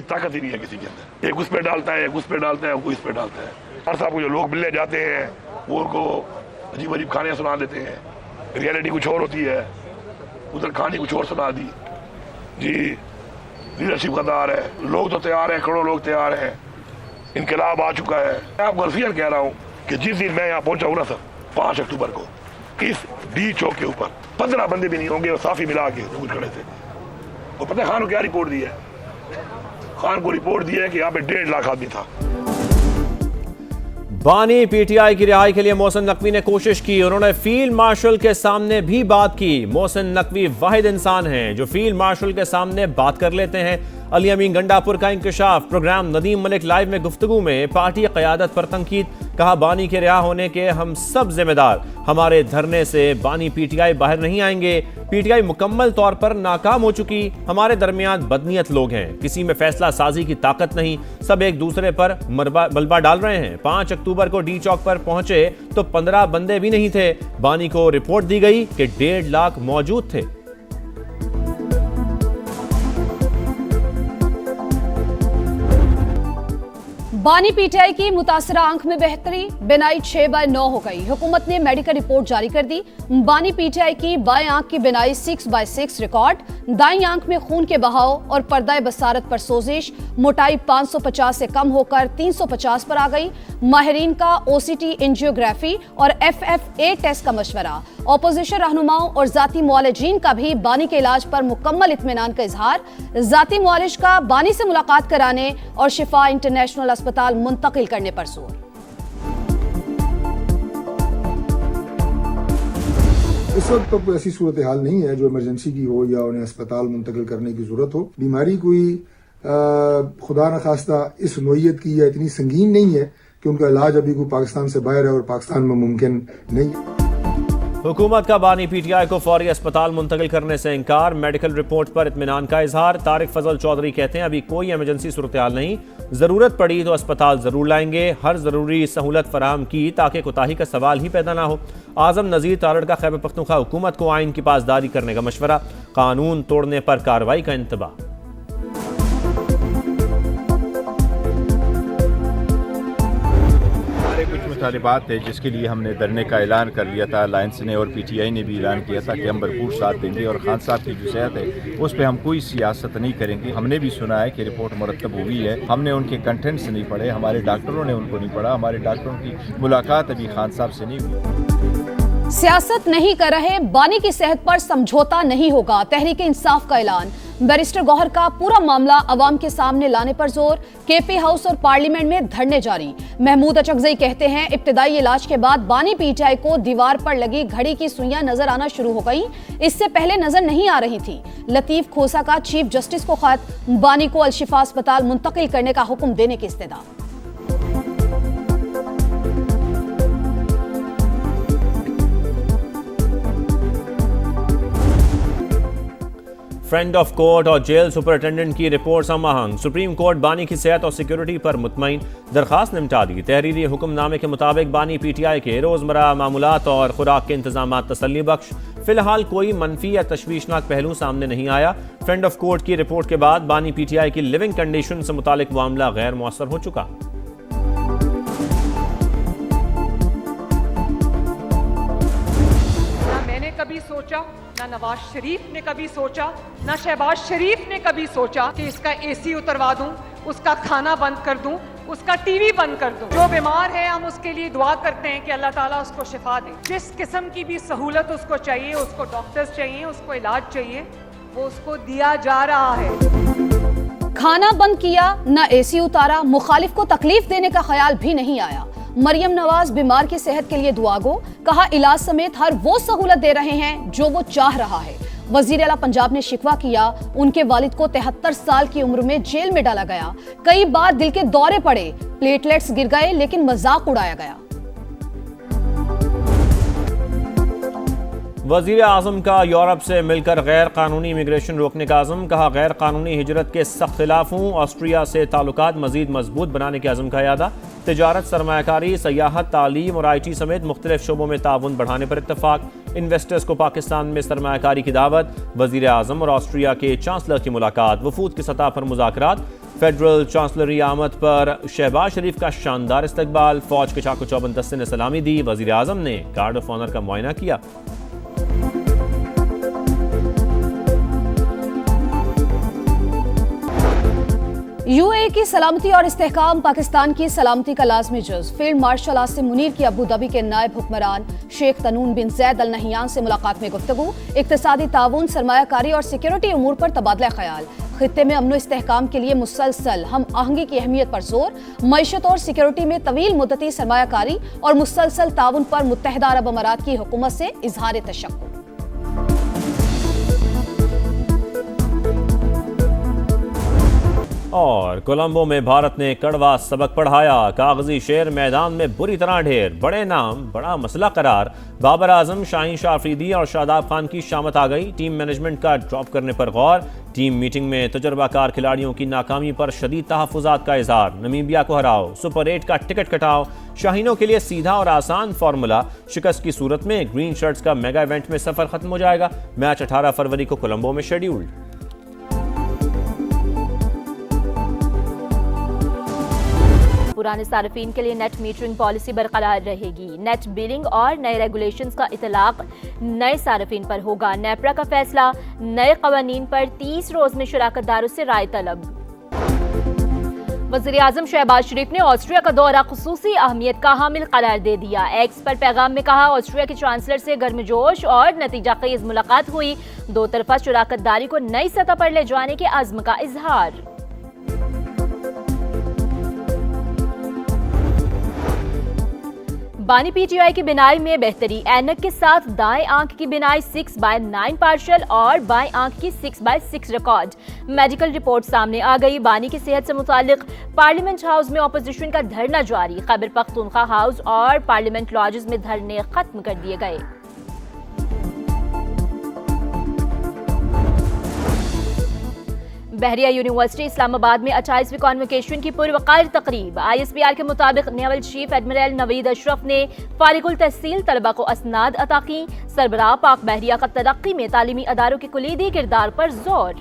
की ताकत ही नहीं है किसी के अंदर। एक उस पे डालता है, एक उस पे डालता है, कोई इस पे डालता है। हर साहब को जो लोग मिलने जाते हैं वो उनको अजीब अजीब कहानियाँ सुना देते हैं। रियलिटी कुछ और होती है, उधर कहानी कुछ और सुना दी। जी लीडरशिप गद्दार है, लोग तो तैयार हैं, करोड़ों लोग तैयार हैं, इनकलाब आ चुका है। मैं आपको गलफियन कह रहा हूँ कि जिस दिन मैं यहाँ पहुँचा हूँ ना सर 5 अक्टूबर को, इस डी चौक के ऊपर 15 बंदे भी नहीं होंगे और साफी मिला के दूर खड़े थे। और पता है खान को क्या रिपोर्ट दी है? खान को रिपोर्ट दी है कि यहाँ पे 1.5 लाख आदमी था। बानी पीटीआई की रिहाई के लिए मोहसिन नकवी ने कोशिश की। उन्होंने फील्ड मार्शल के सामने भी बात की। मोहसिन नकवी वाहिद इंसान हैं जो फील्ड मार्शल के सामने बात कर लेते हैं। अली अमीन गंडापुर का इंकशाफ। प्रोग्राम नदीम मलिक लाइव में गुफ्तगू में पार्टी क़यादत पर तनकीद। कहा बानी के रिहा होने के हम सब जिम्मेदार। हमारे धरने से बानी पीटीआई बाहर नहीं आएंगे। पीटीआई मुकम्मल तौर पर नाकाम हो चुकी। हमारे दरमियान बदनीयत लोग हैं, किसी में फैसला साजी की ताकत नहीं। सब एक दूसरे पर मलबा डाल रहे हैं। 5 अक्टूबर को डी चौक पर पहुंचे तो 15 बंदे भी नहीं थे। बानी को रिपोर्ट दी गई कि 1.5 लाख मौजूद थे। बानी पीटीआई की मुतासरा आंख में बेहतरी, बिनाई 6/9 हो गई। हुकूमत ने मेडिकल रिपोर्ट जारी कर दी। बानी पीटीआई की बाएं आंख की बिनाई 6/6 रिकॉर्ड। दाईं आंख में खून के बहाव और पर्दाए बसारत पर सोजिश। मोटाई 550 से कम होकर 350 पर आ गई। माहिरीन का ओसीटी एंजियोग्राफी और FFA टेस्ट का मशवरा। ऑपोजिशन रहनुमाओं और जाती मुआलिजीन का भी बानी के इलाज पर मुकम्मल इत्मीनान का इजहार। जाती मुआलिज का बानी से मुलाकात कराने और शिफा इंटरनेशनल अस्पताल मुंतकिल करने पर जोर। इस वक्त तो कोई ऐसी सूरत हाल नहीं है जो इमरजेंसी की हो या उन्हें अस्पताल मुंतकिल करने की जरूरत हो। बीमारी कोई खुदा न खास्ता इस नोयत की या इतनी संगीन नहीं है कि उनका इलाज अभी कोई पाकिस्तान से बाहर है और पाकिस्तान में मुमकिन नहीं। हुकूमत का बानी पीटीआई को फौरी अस्पताल मुंतकिल करने से इंकार। मेडिकल रिपोर्ट पर इत्मीनान का इजहार। तारिक फजल चौधरी कहते हैं अभी कोई इमरजेंसी सूरत हाल नहीं, जरूरत पड़ी तो अस्पताल जरूर लाएंगे। हर जरूरी सहूलत फराहम की ताकि कोताही का सवाल ही पैदा ना हो। आजम नजीर तारड़ का खैबर पख्तूनख्वा हुकूमत को आइन की पासदारी करने का मशवरा। कानून तोड़ने पर कार्रवाई का इंतबाह। कुछ मुतालिबात थे जिसके लिए हमने धरने का ऐलान कर लिया था। अलायंस ने और पीटीआई ने भी ऐलान किया था कि हम भरपूर साथ देंगे और खान साहब की जो सेहत है उस पर हम कोई सियासत नहीं करेंगे। हमने भी सुना है कि रिपोर्ट मुरतब हुई है, हमने उनके कंटेंट्स नहीं पढ़े, हमारे डॉक्टरों ने उनको नहीं पढ़ा, हमारे डॉक्टरों की मुलाकात अभी खान साहब से नहीं हुई। सियासत नहीं कर रहे, बानी की सेहत पर समझौता नहीं होगा। तहरीक इंसाफ का ऐलान। बैरिस्टर गौहर का पूरा मामला अवाम के सामने लाने पर जोर। केपी हाउस और पार्लियामेंट में धरने जारी। महमूद अचकजई कहते हैं इब्तिदाई इलाज के बाद बानी पीटीआई को दीवार पर लगी घड़ी की सुइयां नजर आना शुरू हो गई। इससे पहले नजर नहीं आ रही थी। लतीफ खोसा का चीफ जस्टिस को खत। बानी को अलशिफा अस्पताल मुंतकिल करने का हुक्म देने की इस्तदा। फ्रेंड ऑफ कोर्ट और जेल सुपरिटेंडेंट की रिपोर्ट समाहंग। सुप्रीम कोर्ट बानी की सेहत और सिक्योरिटी पर मुतमईन, दरखास्त निपटा दी। तहरीरी हुक्मनामे के मुताबिक बानी पीटीआई के रोजमर्रा मामूलात और खुराक के इंतजाम तसल्ली बख्श। फिलहाल कोई मनफी या तशवीशनाक पहलू सामने नहीं आया। फ्रेंड ऑफ कोर्ट की रिपोर्ट के बाद बानी पीटीआई की लिविंग कंडीशन से मुतालिक मामला गैर मुअस्सर हो चुका। मैंने कभी सोचा, ना नवाज शरीफ ने कभी सोचा, ना शहबाज शरीफ ने कभी सोचा कि इसका एसी उतरवा दूं, उसका खाना बंद कर दूं, उसका टीवी बंद कर दूं। जो बीमार है हम उसके लिए दुआ करते हैं कि अल्लाह ताला उसको शिफा दे। जिस किस्म की भी सहूलत उसको चाहिए, उसको डॉक्टर्स चाहिए, उसको इलाज चाहिए, वो उसको दिया जा रहा है। खाना बंद किया, ना एसी उतारा। मुखालिफ को तकलीफ देने का ख्याल भी नहीं आया। मरियम नवाज बीमार की सेहत के लिए दुआ गो। कहा इलाज समेत हर वो सहूलत दे रहे हैं जो वो चाह रहा है। वजीर आला पंजाब ने शिकवा किया उनके वालिद को 73 साल की उम्र में जेल में डाला गया। कई बार दिल के दौरे पड़े, प्लेटलेट्स गिर गए, लेकिन मजाक उड़ाया गया। वजीर आजम का यूरोप से मिलकर गैर कानूनी इमिग्रेशन रोकने का आज़म। कहा गैर कानूनी हिजरत के सख्त खिलाफ हूँ। ऑस्ट्रिया से ताल्लुकात मजीद मजबूत बनाने के आज़म का यादा। तिजारत, सरमायाकारी, सयाहत, तालीम और IT समेत मुख्तलिफ शोबों में ताउन बढ़ाने पर इत्तफाक। इन्वेस्टर्स को पाकिस्तान में सरमायाकारी की दावत। वजीर आजम और ऑस्ट्रिया के चांसलर की मुलाकात। वफूद की सतह पर मुज़ाकरात। फेडरल चांसलरी आमद पर शहबाज शरीफ का शानदार इस्तकबाल, फौज के चाको चौबंद दस्ते ने सलामी दी, वजीर आजम ने गार्ड ऑफ ऑनर का मुआयना किया। यूएई की सलामती और इस्तेहकाम पाकिस्तान की सलामती का लाजमी जुज़। फील्ड मार्शल आसिम मुनीर की अबू धाबी के नायब हुक्मरान शेख तनून बिन जैद अल नहियान से मुलाकात में गुफ्तगू, इक्तिसादी ताउन, सरमायाकारी और सिक्योरिटी उमूर पर तबादला ख्याल। खित्ते में अमन इस्तेहकाम के लिए मुसलसल हम आहंगी की अहमियत पर जोर, मईशत और सिक्योरिटी में तवील मुद्दती सरमायाकारी और मुसलसल ताउन पर मुत्तहिदा अरब अमारात की हुकूमत से इजहार तशक्कुर। और कोलंबो में भारत ने कड़वा सबक पढ़ाया, कागजी शेर मैदान में बुरी तरह ढेर, बड़े नाम बड़ा मसला करार। बाबर आजम, शाहीन शाह अफरीदी और शादाब खान की शामत आ गई, टीम मैनेजमेंट का ड्रॉप करने पर गौर। टीम मीटिंग में तजर्बाकार खिलाड़ियों की नाकामी पर शदीद तहफ़्फ़ुज़ात का इज़हार, नमीबिया को हराओ, सुपर 8 का टिकट कटाओ। शाहीनों के लिए सीधा और आसान फार्मूला, शिकस्त की सूरत में ग्रीन शर्ट्स का मेगा इवेंट में सफर खत्म हो जाएगा। मैच 18 फरवरी को कोलंबो में शेड्यूल्ड। पुराने सार्फिन के लिए नेट मीटरिंग पॉलिसी बरकरार रहेगी। नेट बिलिंग और नए रेगुलेशंस का इतलाक नए सार्फिन पर होगा। नेपरा का फैसला, नए कवानीन पर 30 रोज में शराकतदारों से राय तलब। वज़ीर आज़म शहबाज शरीफ ने ऑस्ट्रिया का दौरा खुसूसी अहमियत का हामिल करार दे दिया। एक्स पर पैगाम में कहा, ऑस्ट्रिया के चांसलर से गर्मजोश और नतीजा खेज मुलाकात हुई, दो तरफा शराकतदारी को नई सतह पर ले जाने के आज़्म का इजहार। बानी पीटीआई की बिनाई में बेहतरी, ऐनक के साथ दाएं आंख की बिनाई 6/9 पार्शल और बाएं आंख की 6/6 रिकॉर्ड। मेडिकल रिपोर्ट सामने आ गई। बानी की सेहत से मुतालिक पार्लियामेंट हाउस में ऑपोजिशन का धरना जारी। खैबर पख्तूनख्वा हाउस और पार्लियामेंट लॉजेस में धरने खत्म कर दिए गए। बहरिया यूनिवर्सिटी इस्लामाबाद में 28वीं कॉन्वोकेशन की पुरवकार तकरीब। ISPR के मुताबिक naval chief admiral Naveed Ashraf ने फारिगुल तहसील तलबा को असनाद अता की। सरबराह पाक बहरिया का तरक्की में तालीमी अदारों के कुलीदी किरदार पर जोर।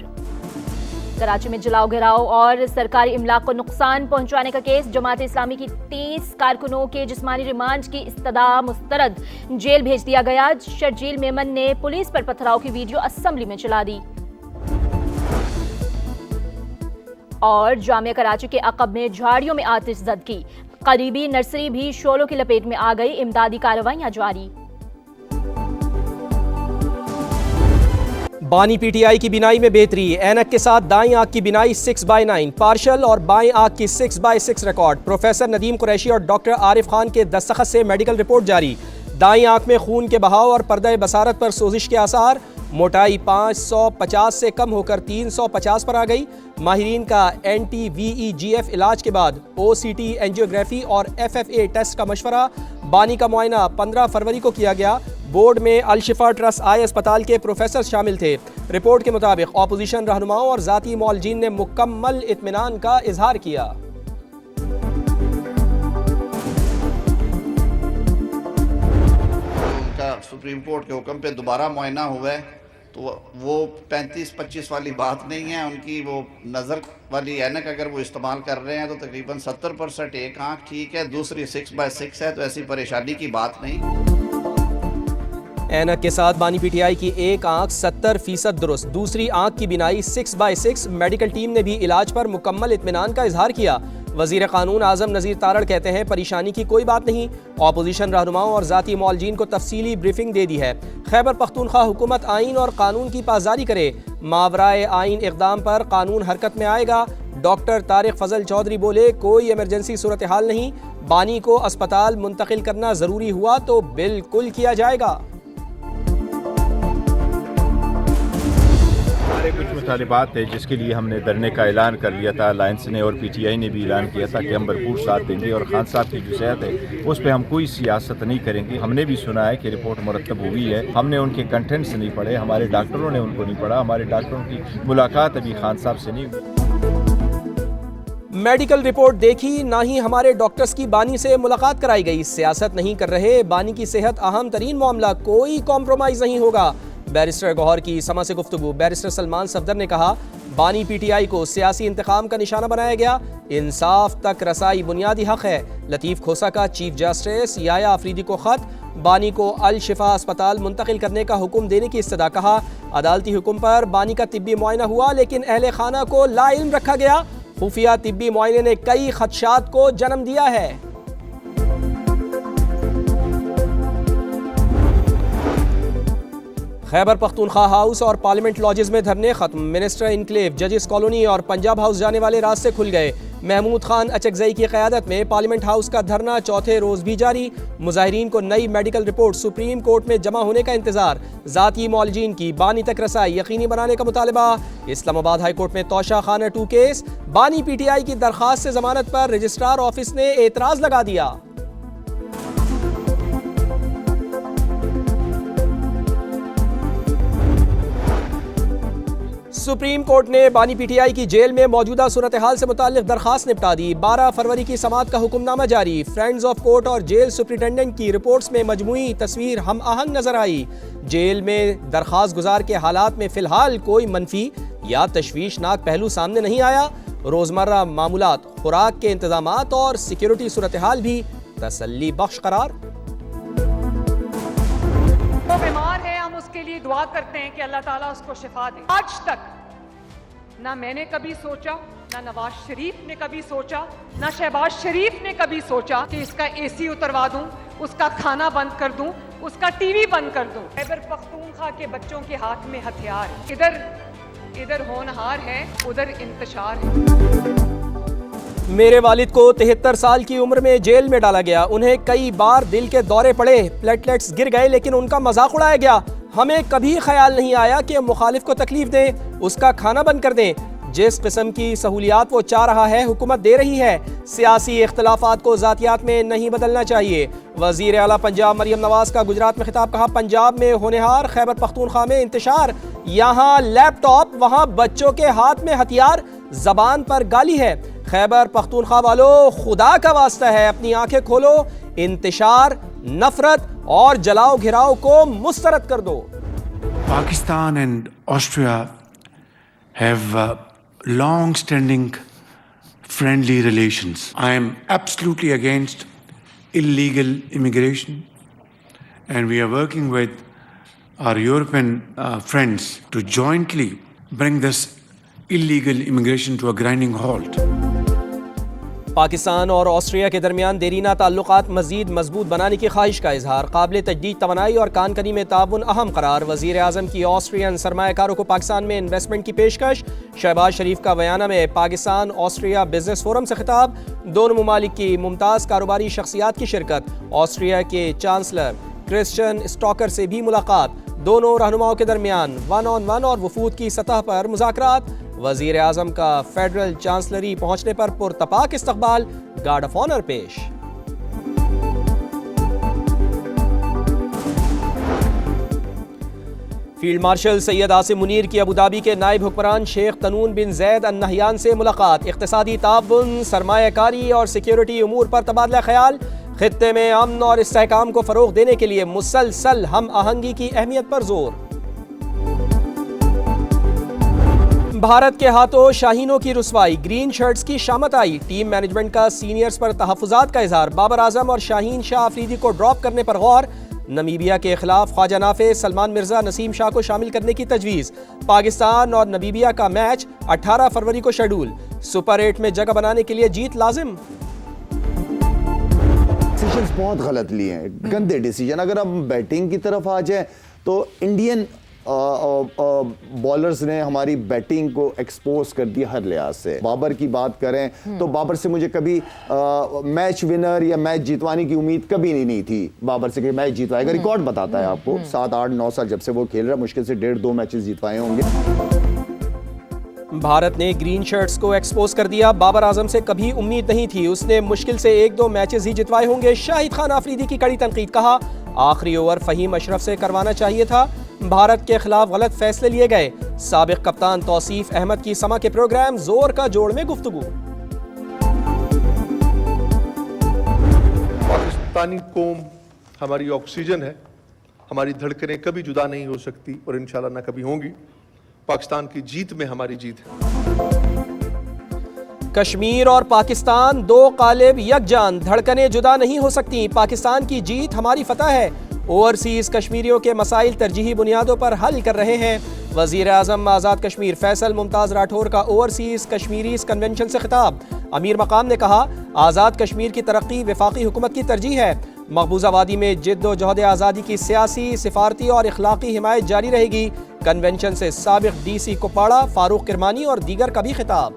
कराची में जलाओ घिराव और सरकारी इमलाक को नुकसान पहुंचाने का केस। जमात इस्लामी की 30 कारकुनों के जिस्मानी रिमांड की इस्तदा मुस्तरद, जेल भेज दिया गया। शर्जील मेमन ने पुलिस पर पथराव की वीडियो असेंबली में चला दी। और जामिया कराची के अकब में झाड़ियों में आतिशज़दगी, करीबी नर्सरी भी शोलों की लपेट में आ गई। इमदादी कार्रवाइयां जारी। बानी पीटीआई की बिनाई में बेहतरी, ऐनक के साथ दाईं आंख की बिनाई 6/9 पार्शल और बाएं आंख की 6/6 रिकॉर्ड। प्रोफेसर नदीम कुरैशी और डॉक्टर आरिफ खान के दस्तखत से मेडिकल रिपोर्ट जारी। दाईं आंख में खून के बहाव और पर्दा बसारत पर सोजिश के आसार। मोटाई 550 से कम होकर 350 पर आ गई। माहिरीन का NT-VEGF इलाज के बाद OCT एंजियोग्राफी और FFA टेस्ट का मशवरा। बानी का मुआयना 15 फरवरी को किया गया। बोर्ड में अल-शिफा ट्रस्ट आई अस्पताल के प्रोफेसर शामिल थे। रिपोर्ट के मुताबिक ऑपोजिशन रहनुमाओं और जाती मौलजीन ने मुकम्मल इत्मीनान का इजहार किया। उनका सुप्रीम कोर्ट के हुक्म पे दोबारा मुआयना हुआ है, तो वो 35-25 वाली बात नहीं है। उनकी वो नज़र वाली ऐनक अगर वो इस्तेमाल कर रहे हैं तो तकरीबन 70% एक आंख ठीक है, दूसरी 6/6 है, तो ऐसी परेशानी की बात नहीं। ऐनक के साथ बानी पीटीआई की एक आंख 70% दुरुस्त, दूसरी आंख की बिनाई 6/6। मेडिकल टीम ने भी इलाज पर मुकम्मल इत्मीनान का इजहार किया। वजीर कानून आजम नज़ीर तारड़ कहते हैं परेशानी की कोई बात नहीं। ऑपोजिशन रहनुमाओं और जाती मौलजीन को तफसीली ब्रीफिंग दे दी है। खैबर पख्तूनख्वा हुकूमत आइन और कानून की पासदारी करे। मावराए आइन इक़दाम पर कानून हरकत में आएगा। डॉक्टर तारिक फजल चौधरी बोले, कोई इमरजेंसी सूरत हाल नहीं, बानी को अस्पताल मुंतकिल करना ज़रूरी हुआ तो बिल्कुल किया जाएगा। हमारे कुछ मुतालिबात थे जिसके लिए हमने धरने का ऐलान कर लिया था। अलायंस ने और PTI ने भी ऐलान किया था कि हम भरपूर साथ देंगे और खान साहब की जो सेहत है उस पर हम कोई सियासत नहीं करेंगे। हमने भी सुना है कि रिपोर्ट मुरतब हुई है, हमने उनके कंटेंट्स नहीं पढ़े, हमारे डॉक्टरों ने उनको नहीं पढ़ा, हमारे डॉक्टरों की मुलाकात अभी खान साहब से नहीं हुई। मेडिकल रिपोर्ट देखी, ना ही हमारे डॉक्टर्स की बानी से मुलाकात कराई गई। सियासत नहीं कर रहे, बानी की सेहत अहम तरीन मामला, कोई कॉम्प्रोमाइज नहीं होगा। बैरिस्टर गौहर की समा से गुफ्तगू। बैरिस्टर सलमान सफदर ने कहा, बानी PTI को सियासी इंतकाम का निशाना बनाया गया, इंसाफ तक रसाई बुनियादी हक है। लतीफ़ खोसा का चीफ जस्टिस याया अफरीदी को खत, बानी को अल शिफा अस्पताल मुंतकिल करने का हुक्म देने की इस्तदा। कहा, अदालती हुक्म पर बानी का तिब्बी मुआयना हुआ लेकिन अहले खाना को लाइल्म रखा गया। खुफिया तिब्बी मुआयने ने कई खदशात को जन्म दिया है। खैबर पख्तूनख्वा हाउस और पार्लियामेंट लॉजेस में धरने खत्म। मिनिस्टर इनक्लेव, जजिस कॉलोनी और पंजाब हाउस जाने वाले रास्ते खुल गए। महमूद खान अचकजई की क़यादत में पार्लियामेंट हाउस का धरना चौथे रोज भी जारी। मुजाहिरीन को नई मेडिकल रिपोर्ट सुप्रीम कोर्ट में जमा होने का इंतजार। ज़ाती मौलजीन की बानी तक रसाई यकीनी बनाने का मुतालबा। इस्लामाबाद हाई कोर्ट में तोशा खाना 2 केस। बानी PTI की दरखास्त से जमानत पर रजिस्ट्रार ऑफिस ने एतराज लगा दिया। सुप्रीम कोर्ट ने बानी PTI की जेल में मौजूदा सूरत हाल से मुताल्लिक दरखास्त निपटा दी। 12 फरवरी की समाअत का हुक्मनामा जारी। फ्रेंड्स ऑफ कोर्ट और जेल सुप्रिटेंडेंट की रिपोर्ट्स में मजमूई तस्वीर हम आहंग नजर आई। जेल में दरखास्त गुजार के हालात में फिलहाल कोई मनफी या तशवीशनाक पहलू सामने नहीं आया। रोजमर्रा मामूलात, खुराक के इंतजामात और सिक्योरिटी सूरत हाल भी तसल्ली बख्श करार। वो बीमार है, हम उसके लिए दुआ करते हैं कि अल्लाह ताला उसको शिफा दे। आज तक ना मैंने कभी सोचा, ना नवाज शरीफ ने कभी सोचा, ना शहबाज शरीफ ने कभी सोचा कि इसका AC उतरवा दूं, उसका खाना बंद कर दूं, उसका TV बंद कर दूं। खैबर पख्तूनख्वा के बच्चों के हाथ में हथियार, इधर होनहार है, उधर इंतशार है। मेरे वालिद को 73 साल की उम्र में जेल में डाला गया। उन्हें कई बार दिल के दौरे पड़े, प्लेटलेट्स गिर गए, लेकिन उनका मजाक उड़ाया गया। हमें कभी ख्याल नहीं आया कि मुखालिफ को तकलीफ दें, उसका खाना बंद कर दें। जिस किस्म की सहूलियात वो चाह रहा है, हुकूमत दे रही है। सियासी इख्तलाफात को ज़ातियात में नहीं बदलना चाहिए। वज़ीर आला पंजाब मरियम नवाज का गुजरात में खिताब। कहा, पंजाब में होनहार, खैबर पख्तूनख्वा में इंतशार। यहाँ लैपटॉप, वहाँ बच्चों के हाथ में हथियार, जबान पर गाली है। खैबर पख्तूनख्वा वालों, खुदा का वास्ता है, अपनी आंखें खोलो। इंतशार, नफरत और जलाओ घिराव को मुस्तरद कर दो। Pakistan and Austria have long-standing friendly relations. I am absolutely against illegal immigration, and we are working with our European friends to jointly bring this illegal immigration to a grinding halt. Pakistan और Austria के दरमियान देरीना ताल्लुकात मजीद मजबूत बनाने की ख्वाहिश का इजहार। काबिल तजदीद तवानाई और कानकनी में ताउन अहम करार। वज़ीर आज़म की ऑस्ट्रियन सरमायाकारों को पाकिस्तान में इन्वेस्टमेंट की पेशकश। शहबाज शरीफ का बयाना में पाकिस्तान ऑस्ट्रिया बिजनेस फोरम से खिताब। दोनों मुमालिक की मुमताज़ कारोबारी शख्सियात की शिरकत। ऑस्ट्रिया के चांसलर क्रिश्चियन स्टॉकर से भी मुलाकात। दोनों रहनुमाओं के दरमियान 1-on-1 और वफूद की सतह पर मुज़ाकरात। वज़ीर आज़म का फेडरल चांसलरी पहुंचने पर पुरतपाक इस्तकबाल, गार्ड ऑफ ऑनर पेश। फील्ड मार्शल सैयद आसिम मुनीर की अबूधाबी के नायब हुक्मरान शेख तनून बिन जैद अल नहयान से मुलाकात। इक़्तिसादी ताउन, सरमायाकारी और सिक्योरिटी उमूर पर तबादला ख्याल। खित्ते में अमन और इस्तेहकाम को फ़रोग़ देने के लिए मुसलसल हम आहंगी की अहमियत पर जोर। भारत के हाथों शाहीनों की रुसवाई, ग्रीन शर्ट्स की शामत आई। टीम मैनेजमेंट का सीनियर्स पर तहफ़्फ़ुज़ात का इज़हार। बाबर आज़म और शाहीन शाह अफरीदी को ड्रॉप करने पर गौर। नमीबिया के खिलाफ ख्वाजा नाफे, सलमान मिर्जा, नसीम शाह को शामिल करने की तजवीज़। पाकिस्तान और नमीबिया का मैच 18 फरवरी को शेड्यूल। सुपर 8 में जगह बनाने के लिए जीत लाजिम। डिसीजंस बहुत गलत लिए हैं, गंदे डिसीजन। अगर हम बैटिंग की तरफ आ जाए तो इंडियन बॉलर्स ने हमारी बैटिंग को एक्सपोज कर दिया हर लिहाज से। बाबर की बात करें तो बाबर से मुझे कभी मैच विनर या मैच जीतवाने की उम्मीद कभी नहीं थी बाबर से कि मैच जीतवाएगा। रिकॉर्ड बताता है आपको, 7, 8, 9 साल जब से वो खेल रहा है, मुश्किल से 1.5-2 मैचेस जीतवाए होंगे। भारत ने ग्रीन शर्ट्स को एक्सपोज कर दिया। बाबर आजम से कभी उम्मीद नहीं थी, उसने मुश्किल से 1-2 मैचेस ही जितवाए होंगे। शाहिद खान आफरीदी की कड़ी तनकीद। कहा, आखिरी ओवर फहीम अशरफ से करवाना चाहिए था। भारत के खिलाफ गलत फैसले लिए गए। साबिक कप्तान तौसीफ अहमद की समा के प्रोग्राम जोर का जोड़ में गुफ्तगू। पाकिस्तानी कौम हमारी ऑक्सीजन है, हमारी धड़कनें कभी जुदा नहीं हो सकती और इंशाल्लाह ना कभी होंगी। पाकिस्तान की जीत में हमारी जीत है। कश्मीर और पाकिस्तान दो कालिब यकजान, धड़कनें जुदा नहीं हो सकती। पाकिस्तान की जीत हमारी फतह है। ओवरसीज कश्मीरियों के मसाइल तरजीही बुनियादों पर हल कर रहे हैं। वजीर आज़म आज़ाद कश्मीर फैसल मुमताज़ राठौर का ओवरसीज कश्मीरीज कन्वेंशन से खिताब। अमीर मकाम ने कहा, आज़ाद कश्मीर की तरक्की वफाकी हुकूमत की तरजीह है। मकबूजा वादी में जिद्दोजहद आज़ादी की सियासी, सिफारती और इखलाकी हिमायत जारी रहेगी। कन्वेंशन से साबिक DC कुपवाड़ा फारूक किरमानी और दीगर का भी खिताब।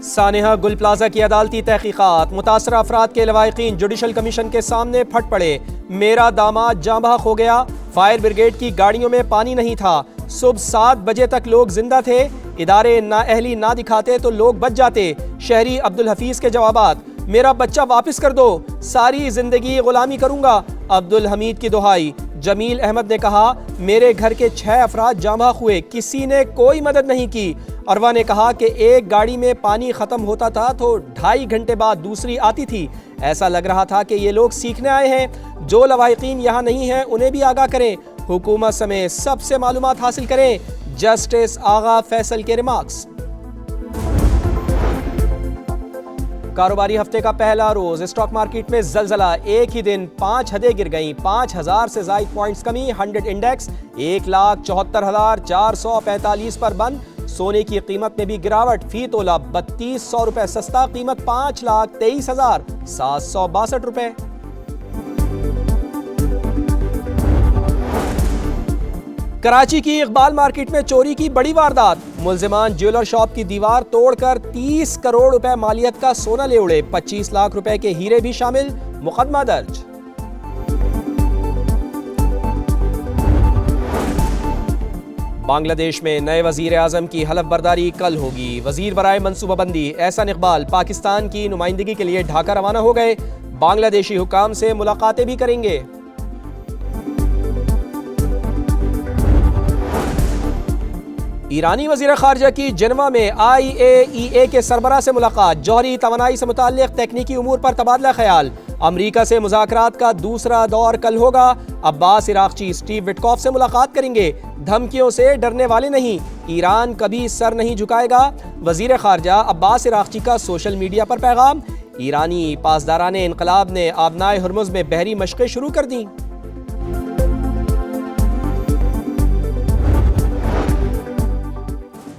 सानेहा गुल प्लाजा की अदालती तहकीकात, मुतासरा अफराद के लवाहिकीन जुडिशल कमीशन के सामने फट पड़े। मेरा दामाद जाँ बहक हो गया, फायर ब्रिगेड की गाड़ियों में पानी नहीं था, सुबह 7 बजे तक लोग जिंदा थे, इदारे नाअहली ना दिखाते तो लोग बच जाते। शहरी अब्दुल हफीज के जवाबात, मेरा बच्चा वापस कर दो, सारी जिंदगी गुलामी करूंगा। अब्दुल हमीद की दुहाई। जमील अहमद ने कहा, मेरे घर के 6 अफराद जाँ बहक हुए, किसी ने कोई मदद नहीं की। अरवा ने कहा कि एक गाड़ी में पानी खत्म होता था तो 2.5 घंटे बाद दूसरी आती थी। ऐसा लग रहा था कि ये लोग सीखने आए हैं। जो लवाहिकीन यहाँ नहीं हैं उन्हें भी आगाह करें। हुकूमत समेत सबसे मालूमात हासिल करें। जस्टिस आगा फैसल के रिमार्क्स। कारोबारी हफ्ते का पहला रोज, स्टॉक मार्केट में जलजला। एक ही दिन 5 हदें गिर गईं। 5000 से ज्यादा पॉइंट्स कमी। 100 इंडेक्स 1,74,445 पर बंद। सोने की कीमत में भी गिरावट, फी तोला 3200 रुपए सस्ता, कीमत 5,23,762 रुपए। कराची की इकबाल मार्केट में चोरी की बड़ी वारदात। मुल्जिमान ज्वेलर शॉप की दीवार तोड़कर 30 करोड़ रुपए मालियत का सोना ले उड़े। 25 लाख रुपए के हीरे भी शामिल। मुकदमा दर्ज। बांग्लादेश में नए वजीर आजम की हलफ बर्दारी कल होगी। वजीर बराए मनसूबाबंदी एहसान इकबाल पाकिस्तान की नुमाइंदगी के लिए ढाका रवाना हो गए। बांग्लादेशी हुकाम से मुलाकातें भी करेंगे। ईरानी वजीर खारजा की जिनेवा में IAEA के सरबराह से मुलाकात। जौहरी तवानाई से मुताल्लिक तकनीकी उमूर पर तबादला ख्याल। अमरीका से मुज़ाकरात का दूसरा दौर कल होगा। अब्बास इराक़ची स्टीव विटकॉफ से मुलाकात करेंगे। धमकियों से डरने वाले नहीं, ईरान कभी सर नहीं झुकाएगा। वजीर खारजा अब्बास इराक़ची का सोशल मीडिया पर पैगाम। ईरानी पासदारान इनकलाब ने आबनाए हुर्मुज़ में बहरी मशक़ें शुरू कर दी।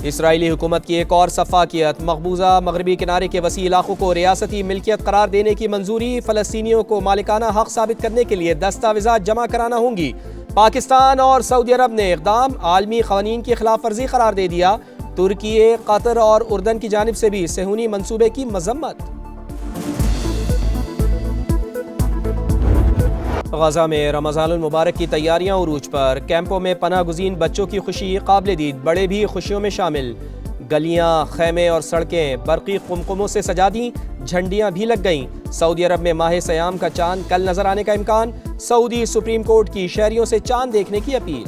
इसराइली हुकूमत की एक और सफ़ाकियत। मकबूजा मगरबी किनारे के वसी इलाकों को रियासती मिल्कियत करार देने की मंजूरी। फ़लस्तीनियों को मालिकाना हक साबित करने के लिए दस्तावेज़ात जमा कराना होंगी। पाकिस्तान और सऊदी अरब ने इक़दाम आलमी क़वानीन की खिलाफ वर्जी करार दे दिया। तुर्की, कतर और उर्दन की जानिब से भी सेहूनी मंसूबे की मजम्मत। गजा में रमज़ानुल मुबारक की तैयारियां उरूज पर। कैंपों में पनाह गुज़ीन बच्चों की खुशी काबिल दीद, बड़े भी खुशियों में शामिल। गलियां, खैमे और सड़कें बरक़ी कुमकुमों से सजा दी। झंडियां भी लग गईं। सऊदी अरब में माह सयाम का चांद कल नजर आने का इम्कान। सऊदी सुप्रीम कोर्ट की शहरियों से चांद देखने की अपील।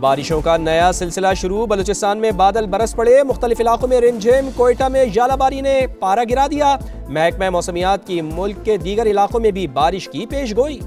बारिशों का नया सिलसिला शुरू। बलूचिस्तान में बादल बरस पड़े। मुख्तलिफ इलाकों में रिमझिम। कोयटा में जालाबारी ने पारा गिरा दिया। महकमा मौसमियात की मुल्क के दीगर इलाकों में भी बारिश की पेशगोई।